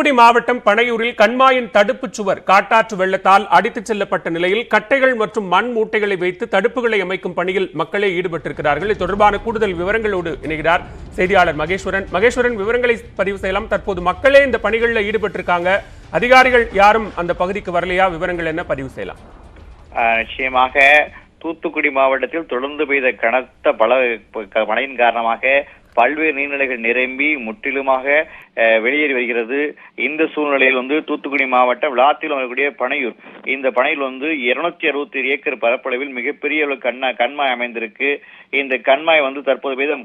தூத்துக்குடி மாவட்டம் பனையூரில் கண்மாயின் தடுப்புச் சுவர் காட்டாற்று வெள்ளத்தால் அடித்துச் செல்லப்பட்ட நிலையில் கட்டைகள் மற்றும் மண் மூட்டைகளை வைத்து தடுப்புகளை அமைக்கும் பணியில் மக்களே ஈடுபட்டிருக்கிறார்கள். இது தொடர்பான கூடுதல் விவரங்களோடு இணைகிறார் செய்தியாளர் மகேஸ்வரன். மகேஸ்வரன், விவரங்களை பதிவு செய்யலாம். தற்போது மக்களே இந்த பணிகளில் ஈடுபட்டிருக்காங்க. அதிகாரிகள் யாரும் அந்த பகுதிக்கு வரலையா? விவரங்கள் என்ன பதிவு செய்யலாம்? நிச்சயமாக தூத்துக்குடி மாவட்டத்தில் தொடர்ந்து பெய்த கனத்த மழையின் காரணமாக பல்வேறு நீர்நிலைகள் நிரம்பி முற்றிலுமாக வெளியேறி வருகிறது. இந்த சூழ்நிலையில் தூத்துக்குடி மாவட்டம் விளாத்தில் வரக்கூடிய பனையூர், இந்த பனையூர் 267 ஏக்கர் பரப்பளவில் மிகப்பெரிய கண்மாய் அமைந்திருக்கு. இந்த கண்மாய் தற்போது பெய்த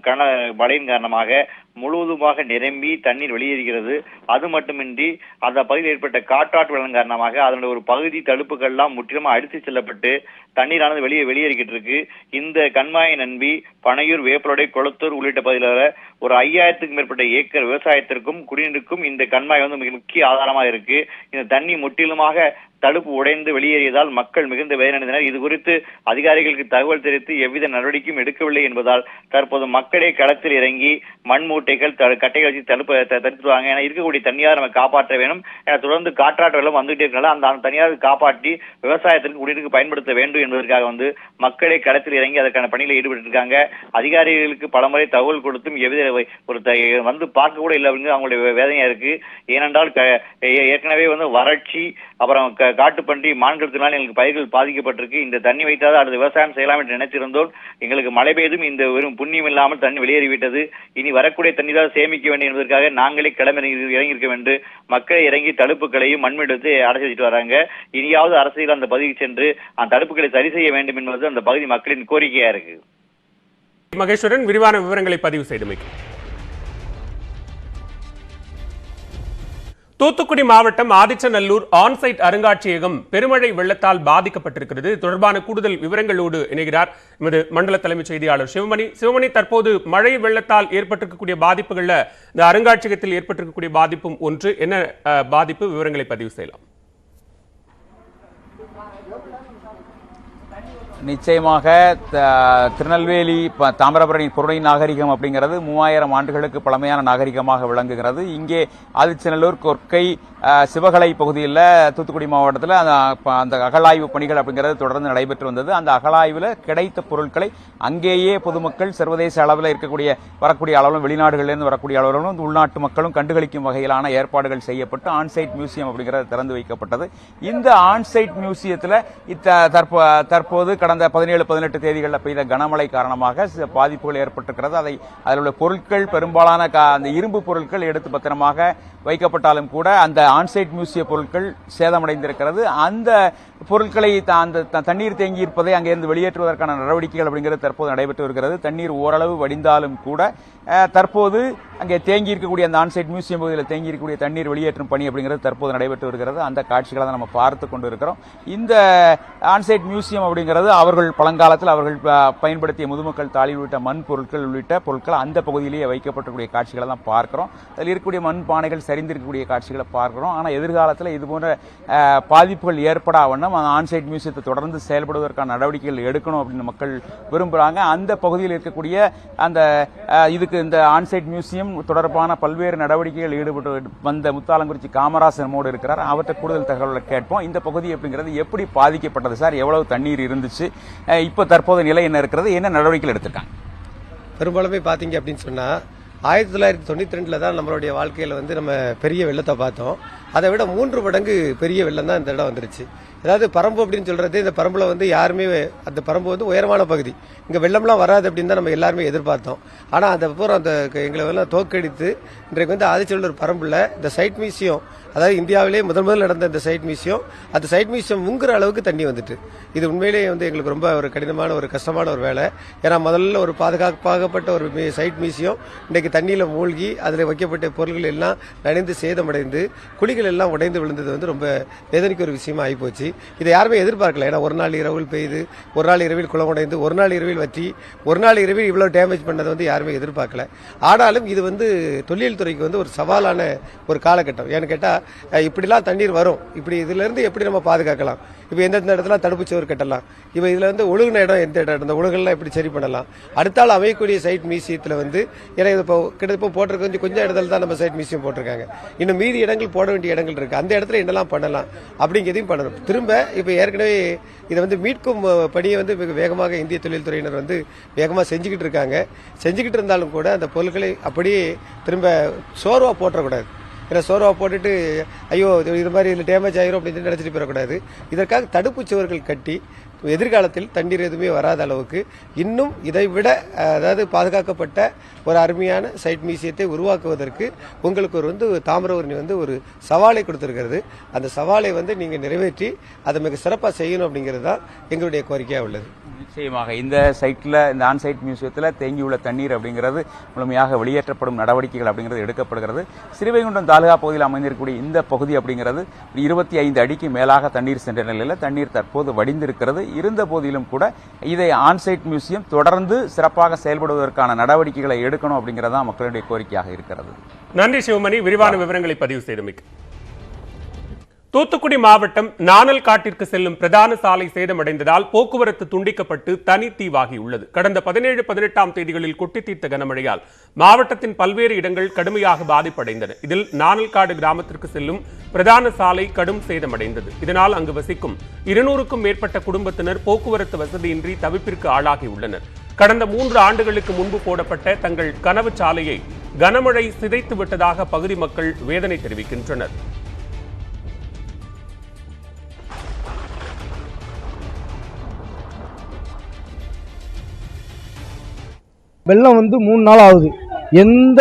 மழையின் காரணமாக முழுவதுமாக நிரம்பி தண்ணீர் வெளியேறுகிறது. அது மட்டுமின்றி அந்த பகுதியில் ஏற்பட்ட காட்டாற்று வெள்ளம் காரணமாக அதனுடைய ஒரு பகுதி தடுப்புகள் எல்லாம் முற்றிலுமாக அடித்து செல்லப்பட்டு தண்ணீரானது வெளியேறிக்கிட்டு இருக்கு. இந்த கண்மாயை நம்பி பனையூர், வேப்பலோடை, கொளத்தூர் உள்ளிட்ட பகுதியில் ஒரு 5000க்கும் மேற்பட்ட ஏக்கர் விவசாயத்திற்கும் குடிநீருக்கும் இந்த கண்மாய் மிக முக்கிய ஆதாரமாக இருக்கு. இந்த தண்ணி முற்றிலுமாக தடுப்பு உடைந்து வெளியேறியதால் மக்கள் மிகுந்த வேதனையடைந்தனர். இது குறித்து அதிகாரிகளுக்கு தகவல் தெரிவித்து எவ்வித நடவடிக்கையும் எடுக்கவில்லை என்பதால் தற்போது மக்களே களத்தில் இறங்கி மண் மூட்டைகள், கட்டைகள் வச்சு தடுத்துவாங்க. ஏன்னா இருக்கக்கூடிய தனியார் நம்ம காப்பாற்ற வேணும். ஏன்னா தொடர்ந்து காற்றாற்று வெள்ளம் வந்துகிட்டே இருக்கனால அந்த தனியார் காப்பாற்றி விவசாயத்திற்கு குடிநீருக்கு பயன்படுத்த வேண்டும் என்பதற்காக மக்களே களத்தில் இறங்கி அதற்கான பணியில் ஈடுபட்டு இருக்காங்க. அதிகாரிகளுக்கு பலமுறை தகவல் கொடுத்தும் எவ்வித பார்க்க கூட இல்லை அப்படின்னு அவங்களுடைய வேதனையா இருக்கு. ஏனென்றால் ஏற்கனவே வறட்சி, அப்புறம் காட்டுப்பன்றி, மான்கடத்தினால் எங்களுக்கு பயிர்கள் பாதிக்கப்பட்டிருக்கு. இந்த தண்ணி வைத்தால் அடுத்த விவசாயம் செய்யலாம் என்று நினைத்திருந்தோம். எங்களுக்கு மழை பெய்தும் இந்த வெறும் புண்ணியம் இல்லாமல் தண்ணி வெளியேறிவிட்டது. இனி வரக்கூடிய தண்ணீரால் சேமிக்க வேண்டும் என்பதற்காக நாங்களே இறங்கியிருக்க வேண்டும். மக்களை இறங்கி தடுப்புகளையும் மண்மெடுத்து அடைச்சு வச்சுட்டு வராங்க. இனியாவது அரசியல் அந்த பகுதிக்கு சென்று அந்த தடுப்புகளை சரி செய்ய வேண்டும் என்பது அந்த பகுதி மக்களின் கோரிக்கையா இருக்கு. மகேஸ்வரன், விரிவான விவரங்களை பதிவு செய்தமைக்கு. தூத்துக்குடி மாவட்டம் ஆதிச்சநல்லூர் ஆன்சைட் அருங்காட்சியகம் பெருமழை வெள்ளத்தால் பாதிக்கப்பட்டிருக்கிறது. தொடர்பான கூடுதல் விவரங்களோடு இணைகிறார் எமது மண்டல தலைமைச் செய்தியாளர் சிவமணி. தற்போது மழை வெள்ளத்தால் ஏற்பட்டிருக்கக்கூடிய பாதிப்புகள்ல இந்த அருங்காட்சியகத்தில் ஏற்பட்டிருக்கக்கூடிய பாதிப்பும் ஒன்று. என்ன பாதிப்பு? விவரங்களை பதிவு செய்யலாம். நிச்சயமாக திருநெல்வேலி தாமிரபரணி புறநை நாகரிகம் அப்படிங்கிறது 3000 ஆண்டுகளுக்கு பழமையான நாகரிகமாக விளங்குகிறது. இங்கே ஆதிச்சநல்லூர், கொற்கை, சிவகலை பகுதியில் தூத்துக்குடி மாவட்டத்தில் அந்த அகழாய்வு பணிகள் அப்படிங்கிறது தொடர்ந்து நடைபெற்று வந்தது. அந்த அகழாய்வில் கிடைத்த பொருட்களை அங்கேயே பொதுமக்கள் சர்வதேச அளவில் வரக்கூடிய அளவிலும் வெளிநாடுகளிலிருந்து வரக்கூடிய அளவிலும் உள்நாட்டு மக்களும் கண்டுகளிக்கும் வகையிலான ஏற்பாடுகள் செய்யப்பட்டு ஆன்சைட் மியூசியம் அப்படிங்கிறது திறந்து வைக்கப்பட்டது. இந்த ஆன்சைட் மியூசியத்தில் தற்போது கடந்த 17-18 தேதிகளில் பெய்த கனமழை காரணமாக பாதிப்புகள் ஏற்பட்டிருக்கிறது. அதில் உள்ள பொருட்கள் பெரும்பாலான அந்த இரும்பு பொருட்கள் எடுத்து பத்திரமாக வைக்கப்பட்டாலும் கூட அந்த ஆன்சைட் மியூசிய பொருட்கள் சேதமடைந்திருக்கிறது. அந்த பொருட்களை அந்த தண்ணீர் தேங்கி இருப்பதை அங்கிருந்து வெளியேற்றுவதற்கான நடவடிக்கைகள் அப்படிங்கிறது தற்போது நடைபெற்று வருகிறது. தண்ணீர் ஓரளவு வடிந்தாலும் கூட தற்போது அங்கே தேங்கி இருக்கக்கூடிய அந்த ஆன்சைட் மியூசியம் பகுதியில் தேங்கி இருக்கக்கூடிய தண்ணீர் வெளியேற்றும் பணி அப்படிங்கிறது தற்போது நடைபெற்று வருகிறது. அந்த காட்சிகளை தான் நம்ம பார்த்து கொண்டு இருக்கிறோம். இந்த ஆன்சைட் மியூசியம் அப்படிங்கிறது அவர்கள் பழங்காலத்தில் அவர்கள் பயன்படுத்திய முதுமக்கள் தாலி உள்ளிட்ட மண் பொருட்கள் உள்ளிட்ட பொருட்கள் அந்த பகுதியிலேயே வைக்கப்பட்டிருக்கக்கூடிய காட்சிகளை தான் பார்க்கிறோம். அதில் இருக்கக்கூடிய மண் பானைகள் சரிந்திருக்கக்கூடிய காட்சிகளை பார்க்கிறோம். ஆனால் எதிர்காலத்தில் இதுபோன்ற பாதிப்புகள் ஏற்படா வண்ணம் அந்த ஆன்சைட் மியூசியத்தை தொடர்ந்து செயல்படுவதற்கான நடவடிக்கைகள் எடுக்கணும் அப்படின்னு மக்கள் விரும்புகிறாங்க. அந்த பகுதியில் இருக்கக்கூடிய அந்த இந்த ஆன்சைட் மியூசியம் தொடர்பான பல்வேறு நடவடிக்கைகள் ஈடுபட்டு வந்த முத்தாலங்குறிச்சி காமராஜ் நம்மோடு இருக்கிறார். அவற்றை கூடுதல் தகவல்களை கேட்போம். இந்த பகுதி அப்படிங்கிறது எப்படி பாதிக்கப்பட்டது சார்? எவ்வளவு தண்ணீர் இருந்துச்சு? இப்போ தற்போது நிலை என்ன இருக்கிறது? என்ன நடவடிக்கைகள் எடுத்திருக்காங்க? பெரும்பாலுமே பாத்தீங்க அப்படின்னு சொன்னா 1992 தான் நம்மளுடைய வாழ்க்கையில நம்ம பெரிய வெள்ளத்தை பார்த்தோம். அதை விட 3 மடங்கு பெரிய வெள்ளம் தான் இந்த இடம் வந்துருச்சு. அதாவது பரம்பு அப்படின்னு சொல்றது, இந்த பரம்புல யாருமே அந்த பரம்பு உயரமான பகுதி, இங்க வெள்ளம்லாம் வராது அப்படின்னு தான் நம்ம எல்லாருமே எதிர்பார்த்தோம். ஆனா அந்த பூரா எங்களை எல்லாம் தோக்கடித்து இன்றைக்கு ஆதிச்சநல்லூர் பரம்புல இந்த சைட் மியூசியம், அதாவது இந்தியாவிலே முதல் நடந்த இந்த சைட் மியூசியம், அந்த சைட் மியூசியம் முங்குற அளவுக்கு தண்ணி வந்துட்டு, இது உண்மையிலேயே எங்களுக்கு ரொம்ப ஒரு கடினமான ஒரு கஷ்டமான ஒரு வேலை. ஏன்னா முதல்ல ஒரு பாதுகாப்பாகப்பட்ட ஒரு சைட் மியூசியம் இன்றைக்கு தண்ணியில மூழ்கி அதில் வைக்கப்பட்ட பொருள்கள் எல்லாம் நனைந்து சேதமடைந்து குழிகள் எல்லாம் உடைந்து விழுந்தது ரொம்ப வேதனைக்கு ஒரு விஷயமா ஆகிப்போச்சு. இதை யாருமே எதிர்பார்க்கல. ஏன்னா ஒரு நாள் இரவில் பெய்து, ஒரு நாள் இரவில் குளமடைந்து, ஒரு நாள் இரவில் வற்றி, ஒரு நாள் இரவில் இவ்வளவு டேமேஜ் பண்ணது யாருமே எதிர்பார்க்கல. ஆனாலும் இது தொழில் துறைக்கு ஒரு சவாலான ஒரு காலகட்டம். ஏன்னு கேட்டா இப்படிலாம் தண்ணீர் வரும், இப்படி இதுல இருந்து எப்படி நம்ம பாதுகாக்கலாம், இப்போ எந்தெந்த இடத்துல தடுப்பு சுவர் கட்டலாம், இப்போ இதில் வந்து ஒழுகுன இடம் எந்த இடம், இந்த ஒழுகெல்லாம் எப்படி சரி பண்ணலாம், அடுத்தால் அமையக்கூடிய சைட் மியூசியத்தில் வந்து ஏன்னா இப்போ கிட்டத்தட்ட போட்டிருக்க கொஞ்சம் இடத்துல தான் நம்ம சைட் மியூசியம் போட்டிருக்காங்க, இன்னும் மீதி இடங்கள் போட வேண்டிய இடங்கள் இருக்குது, அந்த இடத்துல என்னெல்லாம் பண்ணலாம் அப்படிங்கிறதையும் பண்ணணும். திரும்ப இப்போ ஏற்கனவே இதை வந்து மீட்கும் பணியை வந்து மிக வேகமாக இந்திய தொழில்துறையினர் வந்து வேகமாக செஞ்சுக்கிட்டு இருக்காங்க. செஞ்சுக்கிட்டு இருந்தாலும் கூட அந்த பொருட்களை அப்படியே திரும்ப சோர்வா போட்டக்கூடாது. ஏன்னா சோர்வா போட்டுட்டு ஐயோ இது மாதிரி இதில் டேமேஜ் ஆயிரும் அப்படின்னு நினைச்சிட்டு போயிடக்கூடாது. இதற்காக தடுப்பு சுவர்கள் கட்டி எதிர்காலத்தில் தண்ணீர் எதுவுமே வராத அளவுக்கு இன்னும் இதை விட அதாவது பாதுகாக்கப்பட்ட ஒரு அருமையான சைட் மியூசியத்தை உருவாக்குவதற்கு உங்களுக்கு வந்து தாமிரபரணி வந்து ஒரு சவாலை கொடுத்திருக்கிறது. அந்த சவாலை வந்து நீங்கள் நிறைவேற்றி அதை மிக சிறப்பாக செய்யணும் அப்படிங்கிறது தான் எங்களுடைய கோரிக்கையாக உள்ளது. நிச்சயமாக இந்த சைட்டில், இந்த ஆன் சைட் மியூசியத்தில் தேங்கியுள்ள தண்ணீர் அப்படிங்கிறது முழுமையாக வெளியேற்றப்படும் நடவடிக்கைகள் அப்படிங்கிறது எடுக்கப்படுகிறது. ஸ்ரீவைகுண்டம் தாலுகா பகுதியில் அமைந்திருக்கக்கூடிய இந்த பகுதி அப்படிங்கிறது 25 அடிக்கு மேலாக தண்ணீர் சென்ற நிலையில் தண்ணீர் தற்போது வடிந்திருக்கிறது. இருந்த போதிலும் கூட இதை ஆன்சைட் மியூசியம் தொடர்ந்து சிறப்பாக செயல்படுவதற்கான நடவடிக்கைகளை எடுக்கணும் அப்படிங்கிறதா மக்களுடைய கோரிக்கையாக இருக்கிறது. நன்றி சிவமணி, விரிவான விவரங்களை பதிவு செய்தமைக்கு. தூத்துக்குடி மாவட்டம் நானல் காட்டிற்கு செல்லும் பிரதான சாலை சேதமடைந்ததால் போக்குவரத்து துண்டிக்கப்பட்டு தனித்தீவாகியுள்ளது. கடந்த 17, 18ஆம் தேதிகளில் கொட்டி தீர்த்த கனமழையால் மாவட்டத்தின் பல்வேறு இடங்கள் கடுமையாக பாதிப்படைந்தன. இதில் நானல்காடு கிராமத்திற்கு செல்லும் பிரதான சாலை கடும் சேதமடைந்தது. இதனால் அங்கு வசிக்கும் 200க்கும் மேற்பட்ட குடும்பத்தினர் போக்குவரத்து வசதியின்றி தவிப்பிற்கு ஆளாகியுள்ளனர். கடந்த 3 ஆண்டுகளுக்கு முன்பு போடப்பட்ட தங்கள் கனவு சாலையை கனமழை சிதைத்து விட்டதாக பகுதி மக்கள் வேதனை தெரிவிக்கின்றனர். வெள்ளம் வந்து 3 நாள் ஆகுது, எந்த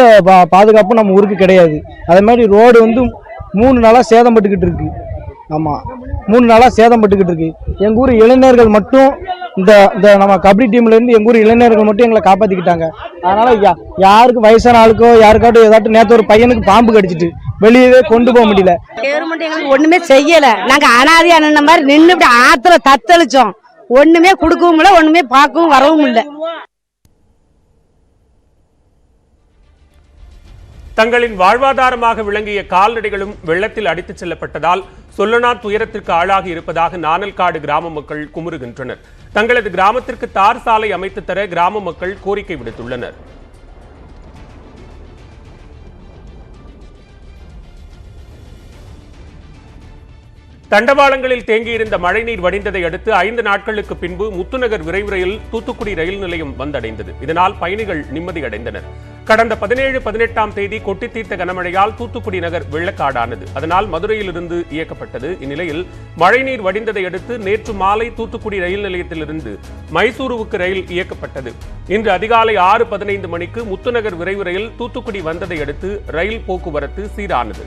பாதுகாப்பும் நம்ம ஊருக்கு கிடையாது. அதே மாதிரி ரோடு வந்து 3 நாளாக சேதப்பட்டுக்கிட்டு இருக்கு. ஆமாம், 3 நாளாக சேதப்பட்டுக்கிட்டு இருக்கு. எங்கள் ஊர் இளைஞர்கள் மட்டும் இந்த நம்ம கபடி டீம்லேருந்து எங்கள் ஊர் இளைஞர்கள் மட்டும் எங்களை காப்பாற்றிக்கிட்டாங்க. அதனால் யாருக்கு வயசான ஆளுக்கோ யாருக்காட்டும் ஏதாட்டும் நேற்று ஒரு பையனுக்கு பாம்பு கடிச்சிட்டு வெளியவே கொண்டு போக முடியல. கவர்மெண்ட் எங்களுக்கு ஒன்றுமே செய்யலை. நாங்கள் அனாதி அண்ணன் மாதிரி நின்று இப்படி ஆற்றுல தத்தளிச்சோம். ஒன்றுமே கொடுக்கவும் இல்லை, ஒன்றுமே பார்க்கவும் வரவும் இல்லை. தங்களின் வாழ்வாதாரமாக விளங்கிய கால்நடைகளும் வெள்ளத்தில் அடித்துச் செல்லப்பட்டதால் சொல்லனா துயரத்திற்கு ஆளாகி இருப்பதாக நானல்காடு கிராம மக்கள் குமுறுகின்றனர். தங்களது கிராமத்திற்கு தார் சாலை அமைத்து தர கிராம மக்கள் கோரிக்கை விடுத்துள்ளனர். தண்டவாளங்களில் தேங்கியிருந்த மழைநீர் வடிந்ததை அடுத்து 5 நாட்களுக்கு பின்பு முத்துநகர் விரைவு ரயில் தூத்துக்குடி ரயில் நிலையம் வந்தடைந்தது. இதனால் பயணிகள் நிம்மதியடைந்தனர். கடந்த 17, 18ஆம் தேதி கொட்டி தீர்த்த கனமழையால் தூத்துக்குடி நகர் வெள்ளக்காடானது. அதனால் மதுரையிலிருந்து இயக்கப்பட்டது. இந்நிலையில் மழைநீர் வடிந்ததை அடுத்து நேற்று மாலை தூத்துக்குடி ரயில் நிலையத்திலிருந்து மைசூருவுக்கு ரயில் இயக்கப்பட்டது. இன்று அதிகாலை 6:15 மணிக்கு முத்துநகர் விரைவு ரயில் தூத்துக்குடி வந்ததை அடுத்து ரயில் போக்குவரத்து சீரானது.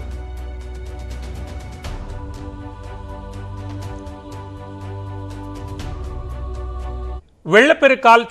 வெள்ளப்பெருக்கால்